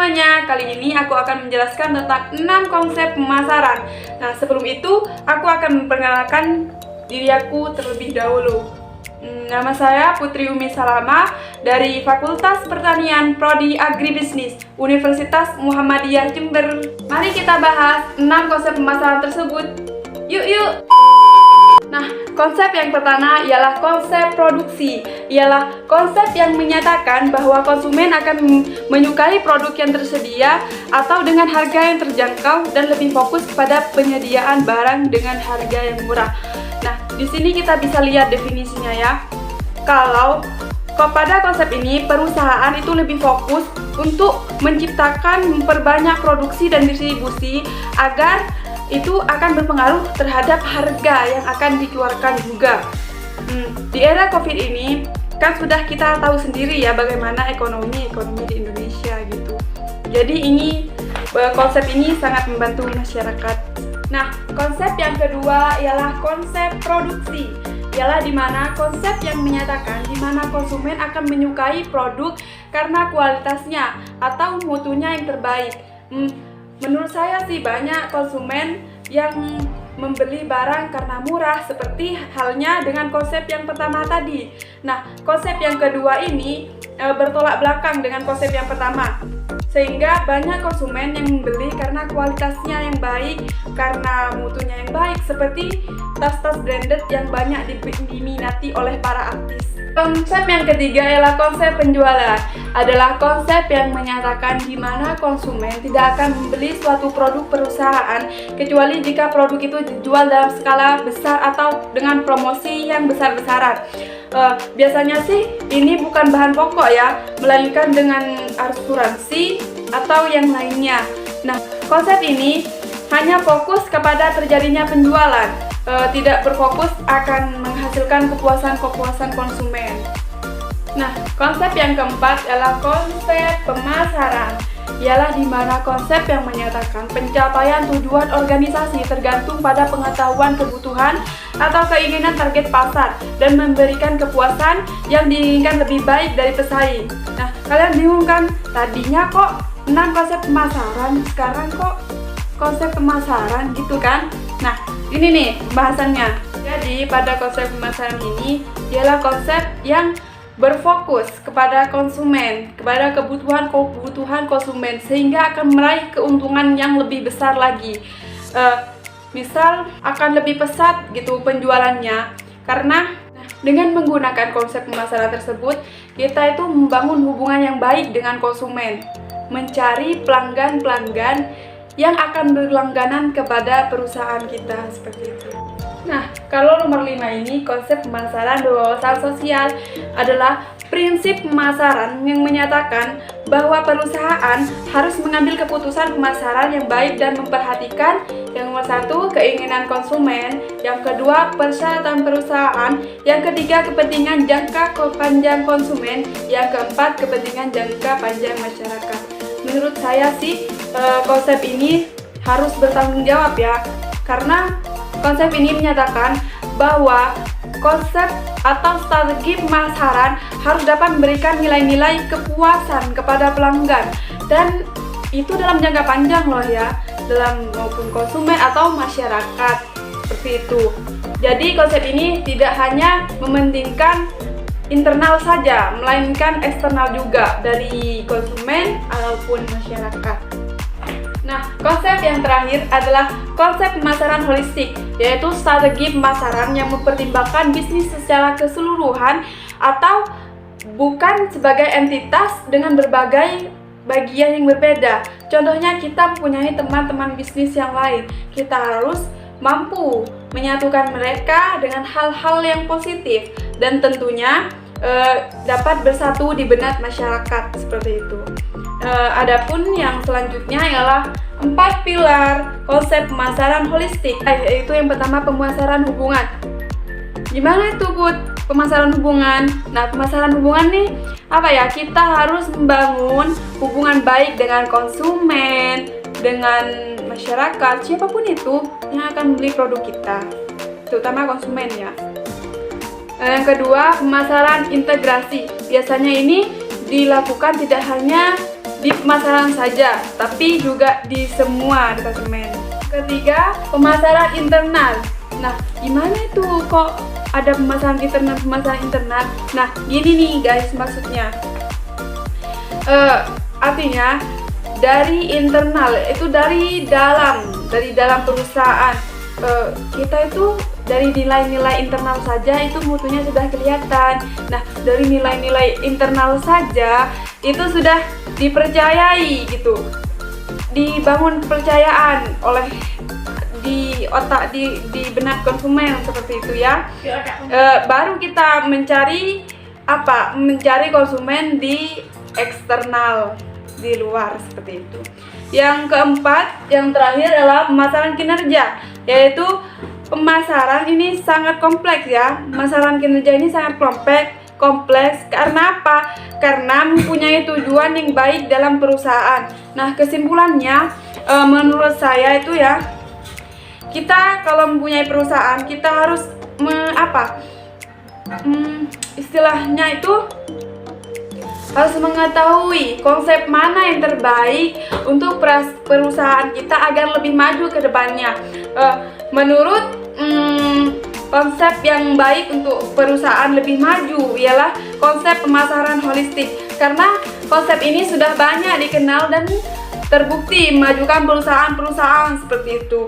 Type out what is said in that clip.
semuanya, kali ini aku akan menjelaskan tentang 6 konsep pemasaran. Nah, sebelum itu aku akan memperkenalkan diri aku terlebih dahulu. Nama saya Putri Umi Salama dari Fakultas Pertanian Prodi Agribisnis Universitas Muhammadiyah Jember. Mari kita bahas 6 konsep pemasaran tersebut. Yuk! Nah, konsep yang pertama ialah konsep produksi. Ialah konsep yang menyatakan bahwa konsumen akan menyukai produk yang tersedia atau dengan harga yang terjangkau dan lebih fokus kepada penyediaan barang dengan harga yang murah. Nah, di sini kita bisa lihat definisinya ya. Kalau pada konsep ini, perusahaan itu lebih fokus untuk memperbanyak produksi dan distribusi agar itu akan berpengaruh terhadap harga yang akan dikeluarkan juga. Di era COVID ini kan sudah kita tahu sendiri ya bagaimana ekonomi di Indonesia gitu. Jadi konsep ini sangat membantu masyarakat. Nah, konsep yang kedua ialah konsep produksi. Ialah dimana konsep yang menyatakan dimana konsumen akan menyukai produk karena kualitasnya atau mutunya yang terbaik. Menurut saya sih banyak konsumen yang membeli barang karena murah, seperti halnya dengan konsep yang pertama tadi. Nah, konsep yang kedua ini bertolak belakang dengan konsep yang pertama, sehingga banyak konsumen yang membeli karena kualitasnya yang baik, karena mutunya yang baik, seperti tas-tas branded yang banyak diminati oleh para artis. Konsep yang ketiga ialah konsep penjualan. Adalah konsep yang menyatakan di mana konsumen tidak akan membeli suatu produk perusahaan kecuali jika produk itu dijual dalam skala besar atau dengan promosi yang besar-besaran. Biasanya sih ini bukan bahan pokok ya, melainkan dengan asuransi atau yang lainnya. Nah, konsep ini hanya fokus kepada terjadinya penjualan, tidak berfokus akan menghasilkan kepuasan konsumen. Nah, konsep yang keempat adalah konsep pemasaran. Ialah di mana konsep yang menyatakan pencapaian tujuan organisasi tergantung pada pengetahuan kebutuhan atau keinginan target pasar dan memberikan kepuasan yang diinginkan lebih baik dari pesaing. Nah, kalian bingung kan? Tadinya kok 6 konsep pemasaran, sekarang kok konsep pemasaran gitu kan? Nah, ini nih pembahasannya. Jadi pada konsep pemasaran ini ialah konsep yang berfokus kepada konsumen, kepada kebutuhan konsumen, sehingga akan meraih keuntungan yang lebih besar lagi. Misal akan lebih pesat gitu penjualannya, karena dengan menggunakan konsep pemasaran tersebut, kita itu membangun hubungan yang baik dengan konsumen, mencari pelanggan-pelanggan yang akan berlangganan kepada perusahaan kita, seperti itu. Nah, kalau nomor 5 ini konsep pemasaran berwawasan sosial adalah prinsip pemasaran yang menyatakan bahwa perusahaan harus mengambil keputusan pemasaran yang baik dan memperhatikan yang nomor 1 keinginan konsumen, yang kedua persyaratan perusahaan, yang ketiga kepentingan jangka panjang konsumen, yang keempat kepentingan jangka panjang masyarakat. Menurut saya sih konsep ini harus bertanggung jawab ya, karena konsep ini menyatakan bahwa konsep atau strategi pemasaran harus dapat memberikan nilai-nilai kepuasan kepada pelanggan, dan itu dalam jangka panjang loh ya, dalam maupun konsumen atau masyarakat, seperti itu. Jadi konsep ini tidak hanya mementingkan internal saja, melainkan eksternal juga dari konsumen ataupun masyarakat. Nah, konsep yang terakhir adalah konsep pemasaran holistik, yaitu strategi pemasaran yang mempertimbangkan bisnis secara keseluruhan atau bukan sebagai entitas dengan berbagai bagian yang berbeda. Contohnya kita mempunyai teman-teman bisnis yang lain, kita harus mampu menyatukan mereka dengan hal-hal yang positif dan tentunya dapat bersatu di benak masyarakat, seperti itu. Adapun yang selanjutnya ialah 4 pilar konsep pemasaran holistik, yaitu yang pertama pemasaran hubungan. Gimana itu Bud? Pemasaran hubungan. Nah, pemasaran hubungan nih apa ya? Kita harus membangun hubungan baik dengan konsumen, dengan masyarakat, siapapun itu yang akan beli produk kita, terutama konsumen ya. Yang kedua, pemasaran integrasi. Biasanya ini dilakukan tidak hanya di di pemasaran saja, tapi juga di semua departemen. Ketiga, pemasaran internal. Nah, gimana itu kok ada pemasaran internal? Nah, gini nih guys maksudnya. Artinya dari internal itu dari dalam perusahaan. Kita itu dari nilai-nilai internal saja itu mutunya sudah kelihatan. Nah, dari nilai-nilai internal saja itu sudah dipercayai gitu, dibangun kepercayaan oleh di otak, di benak konsumen seperti itu ya. Baru kita mencari konsumen di eksternal, di luar seperti itu. Yang keempat, yang terakhir adalah pemasaran kinerja, yaitu pemasaran ini sangat kompleks ya. Pemasaran kinerja ini sangat kompleks karena apa? Karena mempunyai tujuan yang baik dalam perusahaan. Nah, kesimpulannya menurut saya itu ya, kita kalau mempunyai perusahaan kita harus istilahnya itu harus mengetahui konsep mana yang terbaik untuk perusahaan kita agar lebih maju ke depannya. Menurut konsep yang baik untuk perusahaan lebih maju ialah konsep pemasaran holistik, karena konsep ini sudah banyak dikenal dan terbukti memajukan perusahaan-perusahaan seperti itu.